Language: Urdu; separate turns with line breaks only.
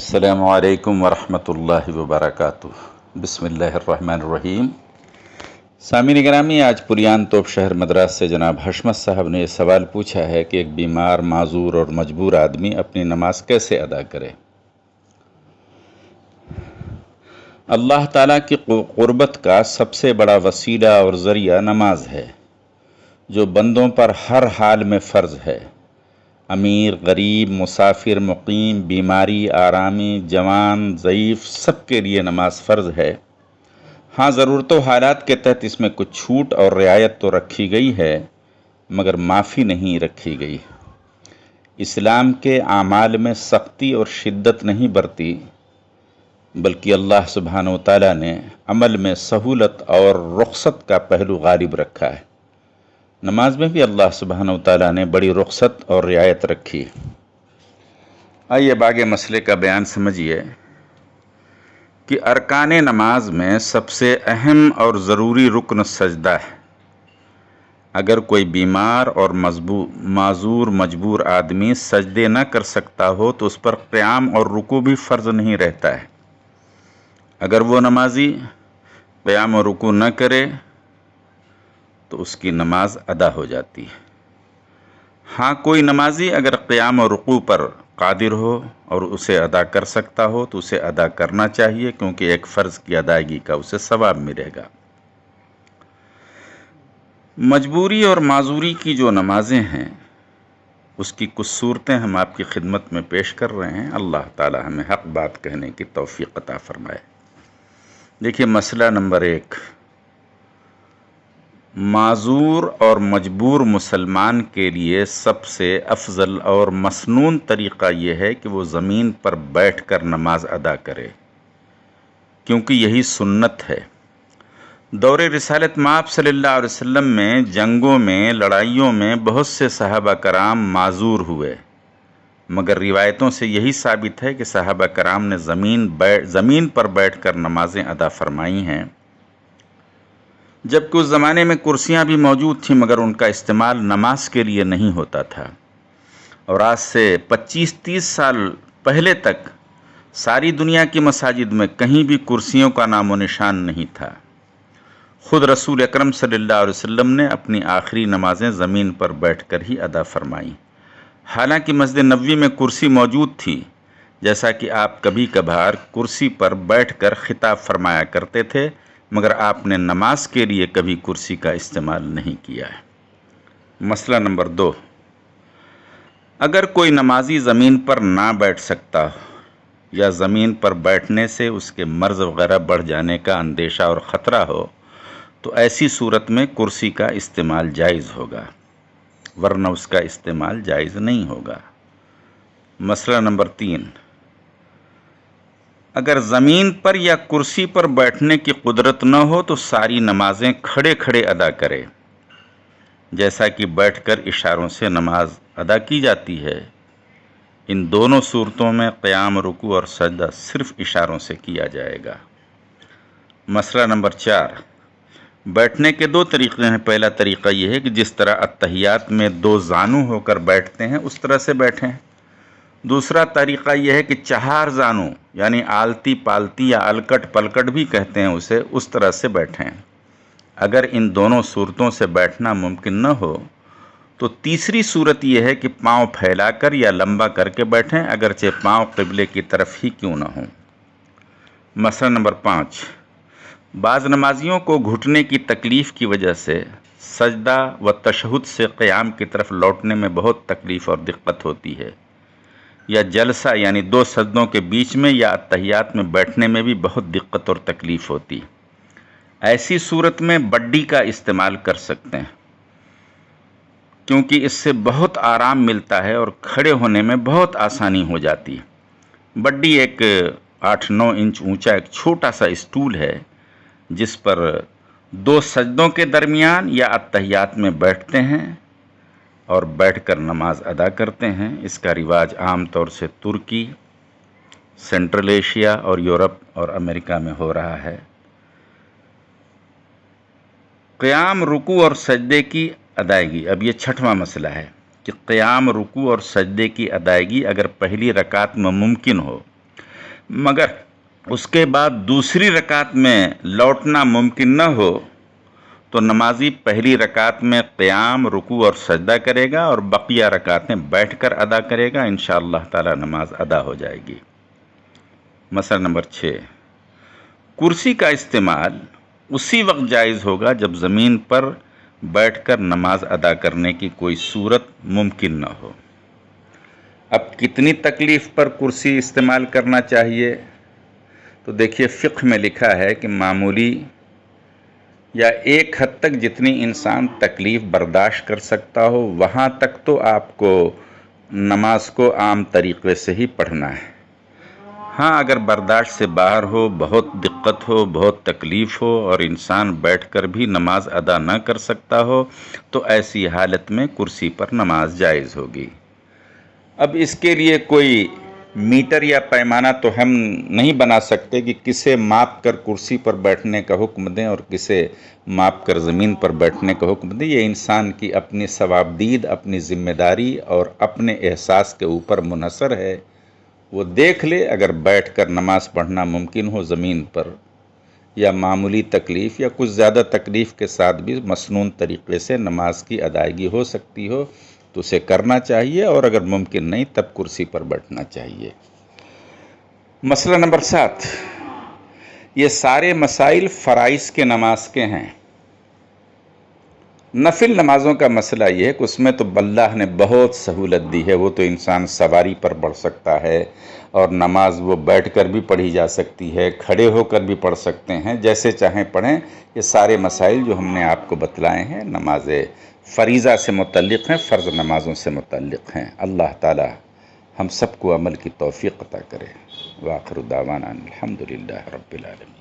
السلام علیکم ورحمۃ اللہ وبرکاتہ۔ بسم اللہ الرحمن الرحیم۔ سامعین گرامی، آج پریان توپ شہر مدراس سے جناب حشمت صاحب نے یہ سوال پوچھا ہے کہ ایک بیمار، معذور اور مجبور آدمی اپنی نماز کیسے ادا کرے؟ اللہ تعالیٰ کی قربت کا سب سے بڑا وسیلہ اور ذریعہ نماز ہے، جو بندوں پر ہر حال میں فرض ہے۔ امیر، غریب، مسافر، مقیم، بیماری، آرامی، جوان، ضعیف، سب کے لیے نماز فرض ہے۔ ہاں، ضرورت و حالات کے تحت اس میں کچھ چھوٹ اور رعایت تو رکھی گئی ہے، مگر معافی نہیں رکھی گئی۔ اسلام کے اعمال میں سختی اور شدت نہیں برتی، بلکہ اللہ سبحانہ و تعالیٰ نے عمل میں سہولت اور رخصت کا پہلو غالب رکھا ہے۔ نماز میں بھی اللہ سبحانہ و تعالیٰ نے بڑی رخصت اور رعایت رکھی۔ آئیے باقی مسئلے کا بیان سمجھیے کہ ارکان نماز میں سب سے اہم اور ضروری رکن سجدہ ہے۔ اگر کوئی بیمار اور معذور مجبور آدمی سجدے نہ کر سکتا ہو تو اس پر قیام اور رکوع بھی فرض نہیں رہتا ہے۔ اگر وہ نمازی قیام اور رکوع نہ کرے تو اس کی نماز ادا ہو جاتی ہے۔ ہاں، کوئی نمازی اگر قیام اور رکوع پر قادر ہو اور اسے ادا کر سکتا ہو تو اسے ادا کرنا چاہیے، کیونکہ ایک فرض کی ادائیگی کا اسے ثواب ملے گا۔ مجبوری اور معذوری کی جو نمازیں ہیں، اس کی کچھ صورتیں ہم آپ کی خدمت میں پیش کر رہے ہیں۔ اللہ تعالی ہمیں حق بات کہنے کی توفیق عطا فرمائے۔ دیکھیے، مسئلہ نمبر 1، معذور اور مجبور مسلمان کے لیے سب سے افضل اور مسنون طریقہ یہ ہے کہ وہ زمین پر بیٹھ کر نماز ادا کرے، کیونکہ یہی سنت ہے۔ دور رسالت مآب صلی اللہ علیہ وسلم میں جنگوں میں، لڑائیوں میں بہت سے صحابہ کرام معذور ہوئے، مگر روایتوں سے یہی ثابت ہے کہ صحابہ کرام نے زمین پر بیٹھ کر نمازیں ادا فرمائی ہیں۔ جبکہ اس زمانے میں کرسیاں بھی موجود تھیں، مگر ان کا استعمال نماز کے لیے نہیں ہوتا تھا، اور آج سے 25-30 سال پہلے تک ساری دنیا کی مساجد میں کہیں بھی کرسیوں کا نام و نشان نہیں تھا۔ خود رسول اکرم صلی اللہ علیہ وسلم نے اپنی آخری نمازیں زمین پر بیٹھ کر ہی ادا فرمائیں۔ حالانکہ مسجد نبوی میں کرسی موجود تھی، جیسا کہ آپ کبھی کبھار کرسی پر بیٹھ کر خطاب فرمایا کرتے تھے، مگر آپ نے نماز کے لیے کبھی کرسی کا استعمال نہیں کیا ہے۔ مسئلہ نمبر 2، اگر کوئی نمازی زمین پر نہ بیٹھ سکتا ہو یا زمین پر بیٹھنے سے اس کے مرض وغیرہ بڑھ جانے کا اندیشہ اور خطرہ ہو تو ایسی صورت میں کرسی کا استعمال جائز ہوگا، ورنہ اس کا استعمال جائز نہیں ہوگا۔ مسئلہ نمبر 3، اگر زمین پر یا کرسی پر بیٹھنے کی قدرت نہ ہو تو ساری نمازیں کھڑے کھڑے ادا کرے، جیسا کہ بیٹھ کر اشاروں سے نماز ادا کی جاتی ہے۔ ان دونوں صورتوں میں قیام، رکوع اور سجدہ صرف اشاروں سے کیا جائے گا۔ مسئلہ نمبر 4، بیٹھنے کے 2 طریقے ہیں۔ پہلا طریقہ یہ ہے کہ جس طرح اتحیات میں 2 زانو ہو کر بیٹھتے ہیں اس طرح سے بیٹھیں۔ دوسرا طریقہ یہ ہے کہ 4 زانو، یعنی آلتی پالتی یا الکٹ پلکٹ بھی کہتے ہیں اسے، اس طرح سے بیٹھیں۔ اگر ان دونوں صورتوں سے بیٹھنا ممکن نہ ہو تو تیسری صورت یہ ہے کہ پاؤں پھیلا کر یا لمبا کر کے بیٹھیں، اگرچہ پاؤں قبلے کی طرف ہی کیوں نہ ہوں۔ مسئلہ نمبر 5، بعض نمازیوں کو گھٹنے کی تکلیف کی وجہ سے سجدہ و تشہد سے قیام کی طرف لوٹنے میں بہت تکلیف اور دقت ہوتی ہے، یا جلسہ یعنی 2 سجدوں کے بیچ میں یا اتحیات میں بیٹھنے میں بھی بہت دقت اور تکلیف ہوتی۔ ایسی صورت میں بڈی کا استعمال کر سکتے ہیں، کیونکہ اس سے بہت آرام ملتا ہے اور کھڑے ہونے میں بہت آسانی ہو جاتی ہے۔ بڈی ایک 8-9 انچ اونچا ایک چھوٹا سا اسٹول ہے، جس پر 2 سجدوں کے درمیان یا اتحیات میں بیٹھتے ہیں اور بیٹھ کر نماز ادا کرتے ہیں۔ اس کا رواج عام طور سے ترکی، سینٹرل ایشیا اور یورپ اور امریکہ میں ہو رہا ہے۔ قیام، رکوع اور سجدے کی ادائیگی۔ اب یہ 6واں مسئلہ ہے کہ قیام، رکوع اور سجدے کی ادائیگی اگر پہلی رکعت میں ممکن ہو مگر اس کے بعد دوسری رکعت میں لوٹنا ممکن نہ ہو تو نمازی پہلی رکعت میں قیام، رکوع اور سجدہ کرے گا اور بقیہ رکعتیں بیٹھ کر ادا کرے گا، انشاءاللہ تعالی نماز ادا ہو جائے گی۔ مسئلہ نمبر 6، کرسی کا استعمال اسی وقت جائز ہوگا جب زمین پر بیٹھ کر نماز ادا کرنے کی کوئی صورت ممکن نہ ہو۔ اب کتنی تکلیف پر کرسی استعمال کرنا چاہیے؟ تو دیکھیے فقہ میں لکھا ہے کہ معمولی یا ایک حد تک جتنی انسان تکلیف برداشت کر سکتا ہو وہاں تک تو آپ کو نماز کو عام طریقے سے ہی پڑھنا ہے۔ ہاں اگر برداشت سے باہر ہو، بہت دقت ہو، بہت تکلیف ہو اور انسان بیٹھ کر بھی نماز ادا نہ کر سکتا ہو تو ایسی حالت میں کرسی پر نماز جائز ہوگی۔ اب اس کے لیے کوئی میٹر یا پیمانہ تو ہم نہیں بنا سکتے کہ کسے ماپ کر کرسی پر بیٹھنے کا حکم دیں اور کسے ماپ کر زمین پر بیٹھنے کا حکم دیں۔ یہ انسان کی اپنی ثوابدید، اپنی ذمہ داری اور اپنے احساس کے اوپر منحصر ہے۔ وہ دیکھ لے اگر بیٹھ کر نماز پڑھنا ممکن ہو زمین پر، یا معمولی تکلیف یا کچھ زیادہ تکلیف کے ساتھ بھی مسنون طریقے سے نماز کی ادائیگی ہو سکتی ہو تو اسے کرنا چاہیے، اور اگر ممکن نہیں تب کرسی پر بیٹھنا چاہیے۔ مسئلہ نمبر 7، یہ سارے مسائل فرائض کے نماز کے ہیں۔ نفل نمازوں کا مسئلہ یہ ہے کہ اس میں تو اللہ نے بہت سہولت دی ہے، وہ تو انسان سواری پر پڑھ سکتا ہے اور نماز وہ بیٹھ کر بھی پڑھی جا سکتی ہے، کھڑے ہو کر بھی پڑھ سکتے ہیں، جیسے چاہیں پڑھیں۔ یہ سارے مسائل جو ہم نے آپ کو بتلائے ہیں نماز فریضہ سے متعلق ہیں، فرض نمازوں سے متعلق ہیں۔ اللہ تعالی ہم سب کو عمل کی توفیق عطا کرے۔ وآخر دعوانا الحمدللہ رب العالمین۔